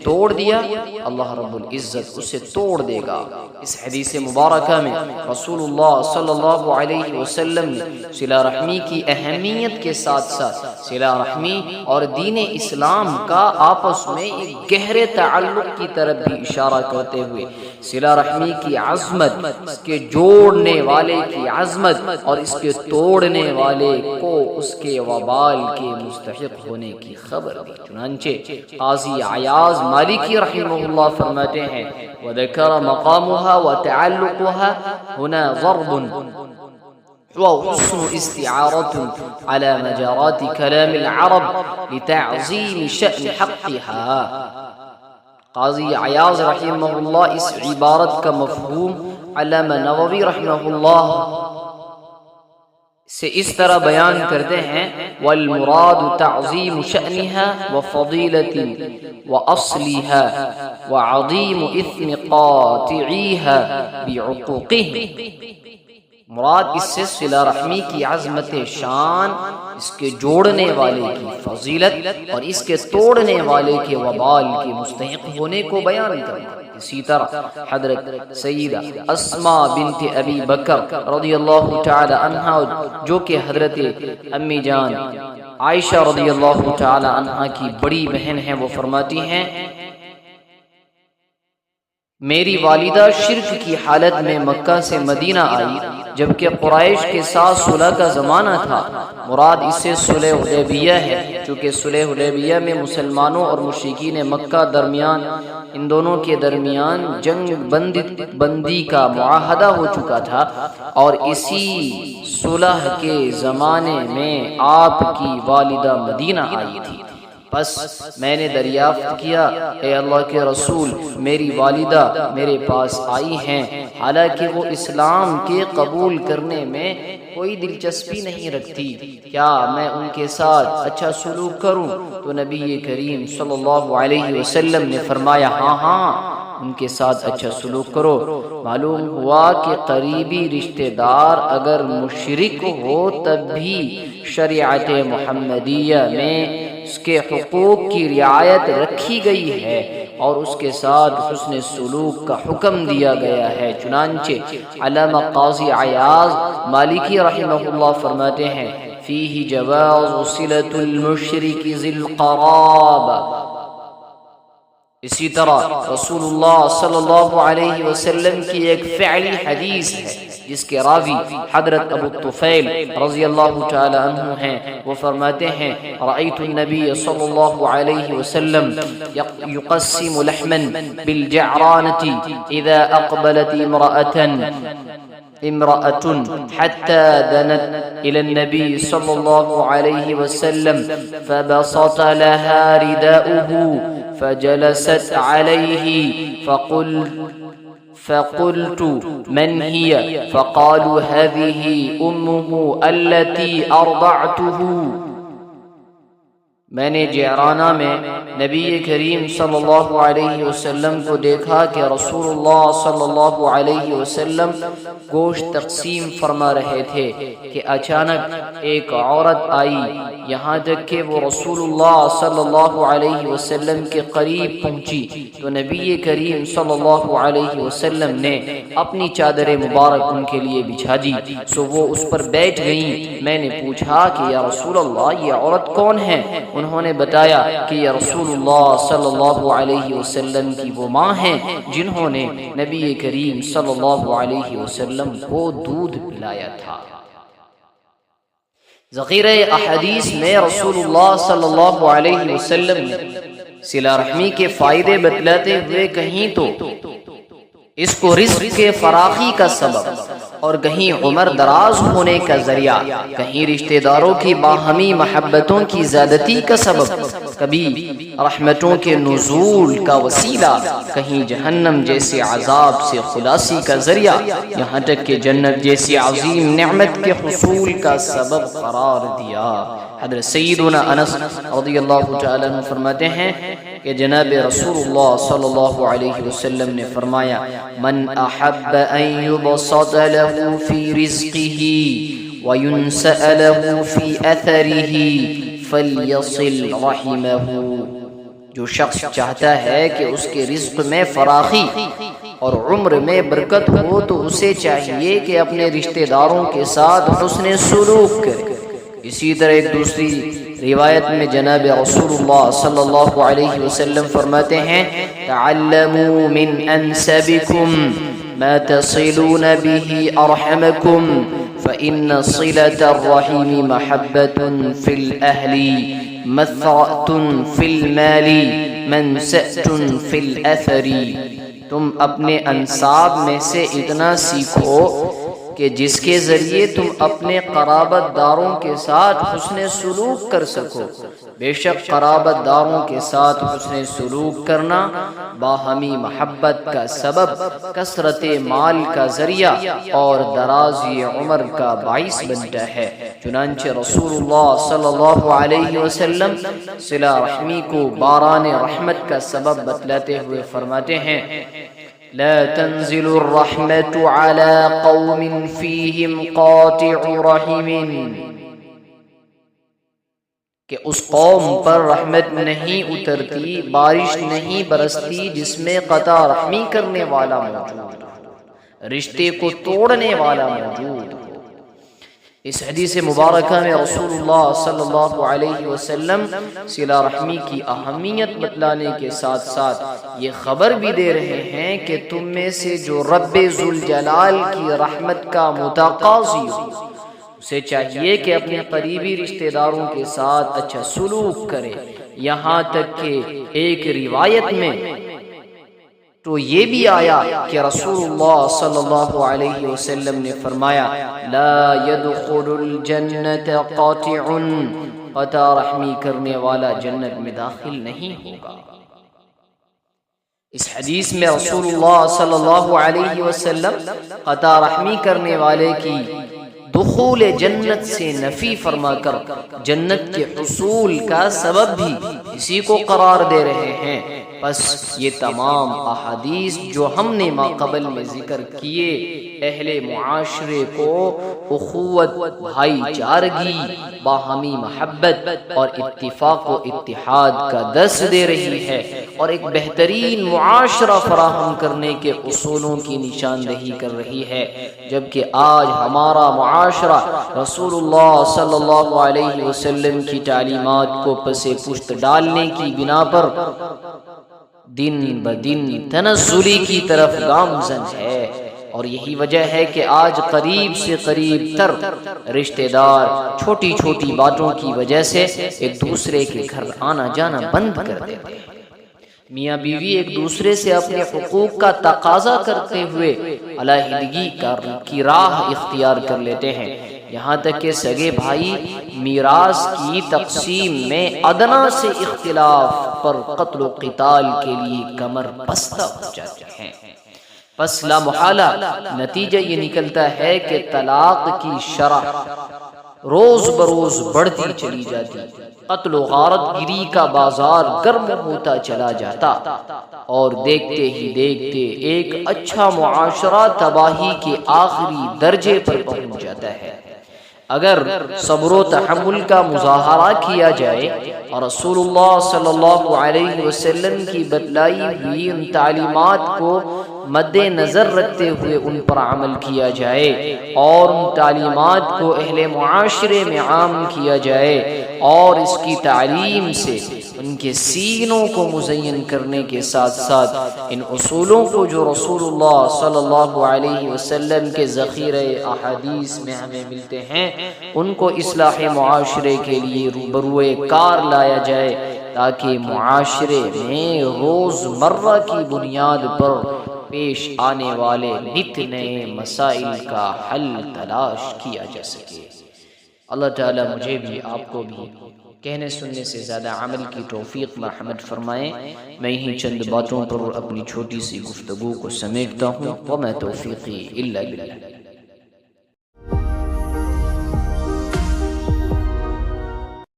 توڑ دیا اللہ رب العزت اسے توڑ دے گا۔ اس حدیث مبارکہ میں رسول اللہ صلی اللہ علیہ وسلم نے صلہ رحمی کی اہمیت کے ساتھ ساتھ صلہ رحمی اور دین اسلام کا آپس میں ایک گہرے تعلق کی طرف بھی اشارہ کرتے ہوئے صلہ رحمی کی عظمت، اس کے جوڑنے والے کی عظمت اور اس کے توڑنے والے کو اس کے وبال کے مستحق ہونے کی خبر دی۔ چنانچہ قاضی عیاض مالکی رحمہ اللہ فرماتے ہیں وَذَكَرَ مَقَامُهَا وَتَعَلُّقُهَا هُنَا ضَرْبٌ وحسن استعارة على مجارات كلام العرب لتعظيم شأن حقها۔ قاضی عیاض رحمہ اللہ اس عبارت کا مفہوم علامہ نووی رحمہ اللہ سے اس طرح بیان کرتے ہیں والمراد تعظیم شأنها وفضیلة وأصلها وعظیم اثم قاطعیها بعقوقه۔ مراد اس سے صلہ رحمی کی عظمت شان، اس کے جوڑنے والے کی فضیلت اور اس کے توڑنے والے کے وبال کے مستحق ہونے کو بیان کرنا۔ اسی طرح حضرت سیدہ اسماء بنت ابی بکر رضی اللہ تعالی عنہا جو کہ حضرت امی جان عائشہ رضی اللہ تعالی عنہا کی بڑی بہن ہیں، وہ فرماتی ہیں میری والدہ شرک کی حالت میں مکہ سے مدینہ آئی جبکہ قریش کے ساتھ صلح کا زمانہ تھا۔ مراد اس سے صلح حدیبیہ ہے، چونکہ صلح حدیبیہ میں مسلمانوں اور مشرکین مکہ درمیان ان دونوں کے درمیان جنگ بندی کا معاہدہ ہو چکا تھا، اور اسی صلح کے زمانے میں آپ کی والدہ مدینہ آئی تھی۔ بس میں نے دریافت کیا اے اللہ کے رسول، میری والدہ میرے پاس آئی ہیں، حالانکہ وہ اسلام کے قبول کرنے میں کوئی دلچسپی نہیں رکھتی، کیا میں ان کے ساتھ اچھا سلوک کروں؟ تو نبی کریم صلی اللہ علیہ وسلم نے فرمایا ہاں ان کے ساتھ اچھا سلوک کرو۔ معلوم ہوا کہ قریبی رشتہ دار اگر مشرک ہو تب بھی شریعت محمدیہ میں اس کے حقوق کی رعایت رکھی گئی ہے اور اس کے ساتھ حسن سلوک کا حکم دیا گیا ہے۔ چنانچہ علامہ قاضی عیاض مالکی رحمہ اللہ فرماتے ہیں فیہ جواز صلۃ المشرک ذی القرابہ۔ اسی طرح رسول اللہ صلی اللہ علیہ وسلم کی ایک فعلی حدیث ہے جس کے راوی حضرت ابو الطفیل رضی اللہ تعالی عنہ ہیں، وہ فرماتے ہیں رأیت النبی صلی اللہ علیہ وسلم یقسم لحما بالجعرانة اذا اقبلت امرأة حتى دنت إلى النبي صلى الله عليه وسلم فبسط لها رداءه فجلست عليه فقلت من هي؟ فقالوا هذه أمه التي أرضعته۔ میں نے جعرانہ میں نبی کریم صلی اللہ علیہ وسلم کو دیکھا کہ رسول اللہ صلی اللہ علیہ وسلم گوشت تقسیم فرما رہے تھے کہ اچانک ایک عورت آئی، یہاں تک کہ وہ رسول اللہ صلی اللہ علیہ وسلم کے قریب پہنچی تو نبی کریم صلی اللہ علیہ وسلم نے اپنی چادر مبارک ان کے لیے بچھا دی، سو وہ اس پر بیٹھ گئیں۔ میں نے پوچھا کہ یا رسول اللہ یہ عورت کون ہے؟ انہوں نے بتایا کہ یہ رسول اللہ صلی اللہ علیہ وسلم کی وہ ماں ہیں جنہوں نے نبی کریم صلی اللہ علیہ وسلم کو دودھ پلایا تھا۔ ذخیرہ احادیث میں رسول اللہ صلی اللہ علیہ وسلم نے صلہ رحمی کے فائدے بتلاتے ہوئے کہیں تو اس کو رزق کے فراخی کا سبب اور کہیں عمر دراز ہونے کا ذریعہ، کہیں رشتہ داروں کی باہمی محبتوں کی زیادتی کا سبب، کبھی رحمتوں کے نزول کا وسیلہ، کہیں جہنم جیسے عذاب سے خلاصی کا ذریعہ، یہاں تک کہ جنت جیسی عظیم نعمت کے حصول کا سبب قرار دیا۔ حضرت سیدنا انس رضی اللہ تعالی عنہ فرماتے ہیں کہ جناب رسول اللہ صلی اللہ علیہ وسلم نے فرمایا من احب ان یبسط له فی رزقه وینسأ له فی اثره فلیصل رحمه۔ جو شخص چاہتا ہے کہ اس کے رزق میں فراخی اور عمر میں برکت ہو تو اسے چاہیے کہ اپنے رشتہ داروں کے ساتھ حسن سلوک کرے۔ اسی طرح ایک دوسری روایت میں جناب رسول اللہ صلی اللہ علیہ وسلم فرماتے ہیں تعلموا من انسبکم ما تصلون به ارحمکم فإن صلة الرحم محبة في الأهل مثرة في المال منسأة في الأثر۔ تم اپنے انساب میں سے اتنا سیکھو کہ جس کے ذریعے تم اپنے قرابت داروں کے ساتھ حسن سلوک کر سکو۔ بے شک قرابت داروں کے ساتھ حسن سلوک کرنا باہمی محبت کا سبب، کثرت مال کا ذریعہ اور درازی عمر کا باعث بنتا ہے۔ چنانچہ رسول اللہ صلی اللہ علیہ وسلم صلہ رحمی کو باران رحمت کا سبب بتلاتے ہوئے فرماتے ہیں لا تنزل الرحمة على قوم فيهم قاطع رحم، کہ اس قوم پر رحمت نہیں اترتی، بارش نہیں برستی جس میں قطع رحمی کرنے والا موجود ہو، رشتے کو توڑنے والا موجود ہو۔ اس حدیث مبارکہ میں رسول اللہ صلی اللہ علیہ وسلم صلہ رحمی کی اہمیت بتلانے کے ساتھ ساتھ یہ خبر بھی دے رہے ہیں کہ تم میں سے جو رب ذوالجلال کی رحمت کا متقاضی ہو اسے چاہیے کہ اپنے قریبی رشتہ داروں کے ساتھ اچھا سلوک کرے۔ یہاں تک کہ ایک روایت میں تو یہ بھی آیا کہ رسول اللہ صلی اللہ علیہ وسلم نے فرمایا لا يدخل الجنت قاطع، قطع رحمی کرنے والا جنت میں داخل نہیں ہوگا۔ اس حدیث میں رسول اللہ صلی اللہ علیہ وسلم قطع رحمی کرنے والے کی دخول جنت سے نفی فرما کر جنت کے حصول کا سبب بھی اسی کو قرار دے رہے ہیں۔ بس یہ تمام احادیث جو ہم نے ما قبل میں ذکر کیے اہل معاشرے کو اخوت، بھائی چارگی، باہمی محبت اور اتفاق و اتحاد کا درس دے رہی ہے اور ایک بہترین معاشرہ فراہم کرنے کے اصولوں کی نشاندہی کر رہی ہے۔ جبکہ آج ہمارا معاشرہ رسول اللہ صلی اللہ علیہ وسلم کی تعلیمات کو پس پشت ڈالنے کی بنا پر دن بدن تنزلی کی طرف گامزن ہے، اور یہی وجہ ہے کہ آج قریب سے قریب تر رشتہ دار چھوٹی چھوٹی باتوں کی وجہ سے ایک دوسرے کے گھر آنا جانا بند کر دیتے ہیں۔ میاں بیوی ایک دوسرے سے اپنے حقوق کا تقاضا کرتے ہوئے علیحدگی کی راہ اختیار کر لیتے ہیں، یہاں تک کہ سگے بھائی میراث کی تقسیم میں ادنا سے اختلاف پر قتل و قتال کے لیے کمر بستہ ہو جاتے ہیں۔ پس لا محالہ نتیجہ یہ نکلتا ہے کہ طلاق کی شرح روز بروز بڑھتی چلی جاتی، قتل و غارت گری کا بازار گرم ہوتا چلا جاتا، اور دیکھتے ہی دیکھتے ایک اچھا معاشرہ تباہی کے آخری درجے پر پہنچ جاتا ہے۔ اگر صبر و تحمل کا مظاہرہ کیا جائے اور رسول اللہ صلی اللہ علیہ وسلم کی بتلائی ہوئی ان تعلیمات کو مد نظر رکھتے ہوئے ان پر عمل کیا جائے اور ان تعلیمات کو اہل معاشرے میں عام کیا جائے اور اس کی تعلیم سے ان کے سینوں کو مزین کرنے کے ساتھ ساتھ ان اصولوں کو جو رسول اللہ صلی اللہ علیہ وسلم کے ذخیرہ احادیث میں ہمیں ملتے ہیں ان کو اصلاح معاشرے کے لیے روبروئے کار لایا جائے، تاکہ معاشرے میں روز مرہ کی بنیاد پر پیش آنے والے نت نئے مسائل کا حل تلاش کیا جا سکے۔ اللہ تعالیٰ مجھے بھی آپ کو بھی کہنے سننے سے زیادہ عمل کی توفیق مرحمت فرمائیں۔ میں ہی چند باتوں پر اپنی چھوٹی سی گفتگو کو سمیٹتا ہوں، وما توفیقی الا باللہ۔